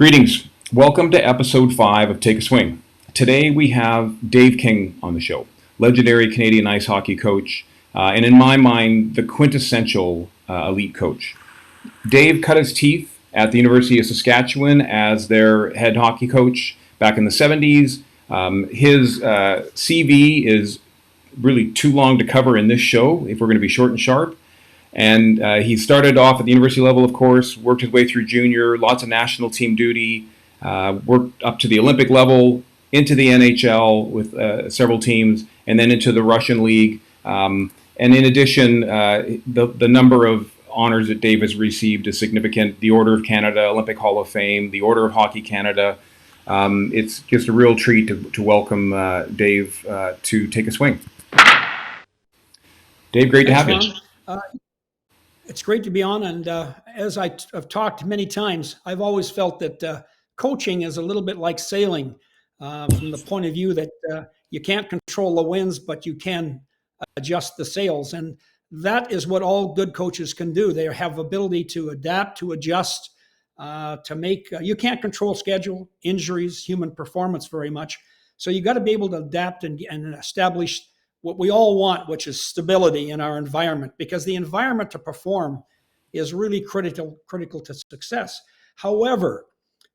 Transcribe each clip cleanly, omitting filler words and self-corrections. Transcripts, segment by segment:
Greetings. Welcome to episode 5 of Take a Swing. Today we have Dave King on the show, legendary Canadian ice hockey coach, and in my mind, the quintessential elite coach. Dave cut his teeth at the University of Saskatchewan as their head hockey coach back in the 70s. His CV is really too long to cover in this show if we're going to be short and sharp. And he started off at the university level, of course, worked his way through junior, lots of national team duty, worked up to the Olympic level, into the NHL with several teams, and then into the Russian League. And in addition, the number of honors that Dave has received is significant. The Order of Canada, Olympic Hall of Fame, the Order of Hockey Canada. It's just a real treat to welcome Dave to Take a Swing. Dave, great to have you. It's great to be on, and as I've talked many times, I've always felt that coaching is a little bit like sailing, from the point of view that you can't control the winds, but you can adjust the sails, and that is what all good coaches can do. They have ability to adapt, to adjust, to make. You can't control schedule, injuries, human performance very much, so you got to be able to adapt and establish what we all want, which is stability in our environment, because the environment to perform is really critical to success. However,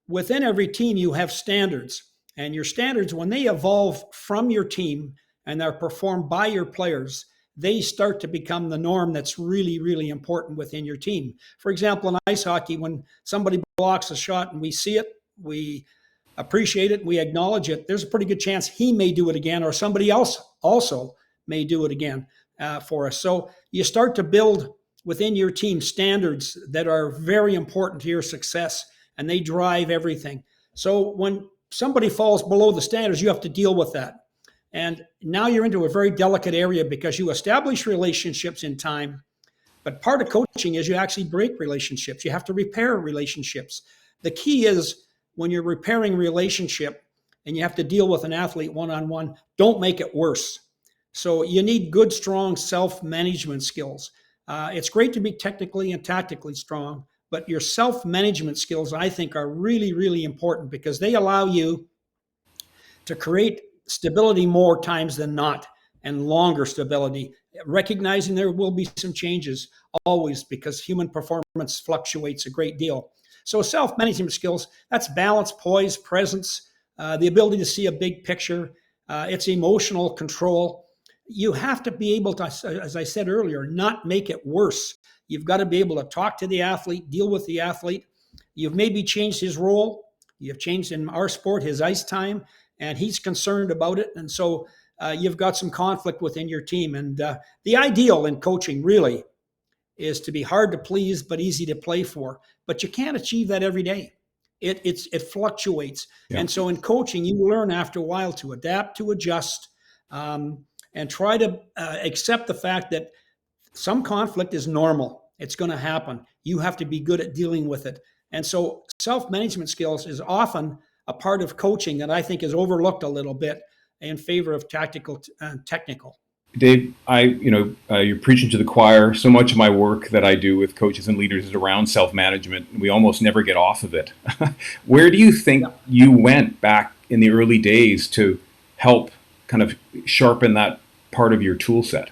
within every team, you have standards, and your standards, when they evolve from your team and are performed by your players, they start to become the norm that's really, really important within your team. For example, in ice hockey, when somebody blocks a shot and we see it, we appreciate it, we acknowledge it, there's a pretty good chance he may do it again, or somebody else also may do it again for us. So you start to build within your team standards that are very important to your success, and they drive everything. So when somebody falls below the standards, you have to deal with that. And now you're into a very delicate area because you establish relationships in time, but part of coaching is you actually break relationships. You have to repair relationships. The key is, when you're repairing relationship and you have to deal with an athlete one-on-one, don't make it worse. So you need good, strong self-management skills. It's great to be technically and tactically strong, but your self-management skills, I think, are really, really important because they allow you to create stability more times than not, and longer stability, recognizing there will be some changes always because human performance fluctuates a great deal. So self-management skills, that's balance, poise, presence, the ability to see a big picture. It's emotional control. You have to be able to, as I said earlier, not make it worse. You've got to be able to talk to the athlete, deal with the athlete. You've maybe changed his role. You've changed, in our sport, his ice time, and he's concerned about it. And so you've got some conflict within your team. And the ideal in coaching really is to be hard to please but easy to play for. But you can't achieve that every day. It fluctuates. Yeah. And so in coaching, you learn after a while to adapt, to adjust, and try to accept the fact that some conflict is normal. It's going to happen. You have to be good at dealing with it. And so self-management skills is often a part of coaching that I think is overlooked a little bit in favor of tactical and technical. Dave, you're preaching to the choir. So much of my work that I do with coaches and leaders is around self-management. We almost never get off of it. Where do you think you went back in the early days to help kind of sharpen that part of your tool set?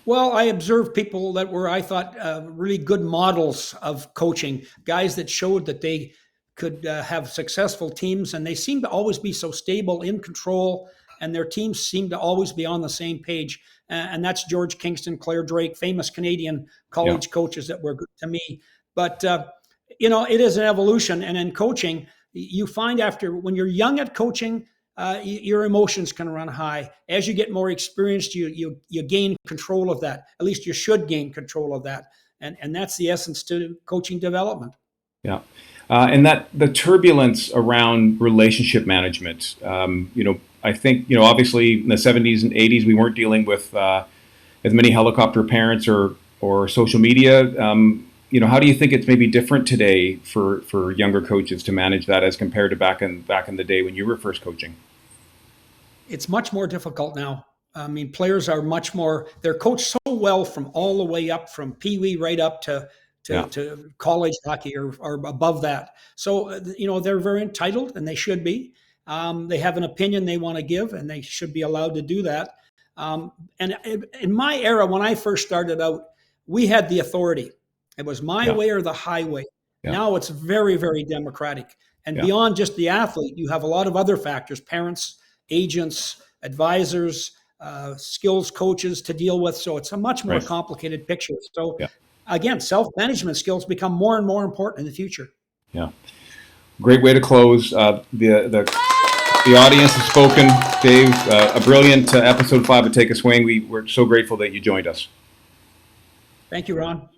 Well, I observed people that were, I thought, really good models of coaching, guys that showed that they could have successful teams, and they seemed to always be so stable, in control, and their teams seem to always be on the same page. And that's George Kingston, Claire Drake, famous Canadian college coaches that were good to me. But, it is an evolution. And in coaching, you find when you're young at coaching, your emotions can run high. As you get more experienced, you gain control of that. At least you should gain control of that. And that's the essence to coaching development. Yeah. And that the turbulence around relationship management, I think, obviously in the 70s and 80s, we weren't dealing with as many helicopter parents or social media. How do you think it's maybe different today for younger coaches to manage that as compared to back in the day when you were first coaching? It's much more difficult now. I mean, players are they're coached so well from all the way up from Pee Wee right up to Yeah. to college hockey or above that. So, they're very entitled, and they should be. They have an opinion they want to give, and they should be allowed to do that. And in my era, when I first started out, we had the authority. It was my Yeah. way or the highway. Yeah. Now it's very, very democratic. And Yeah. beyond just the athlete, you have a lot of other factors: parents, agents, advisors, skills coaches to deal with. So it's a much more Right. complicated picture. So Yeah. again, self-management skills become more and more important in the future. Yeah. Great way to close. The audience has spoken. Dave, a brilliant episode 5 of Take a Swing. We're so grateful that you joined us. Thank you, Ron.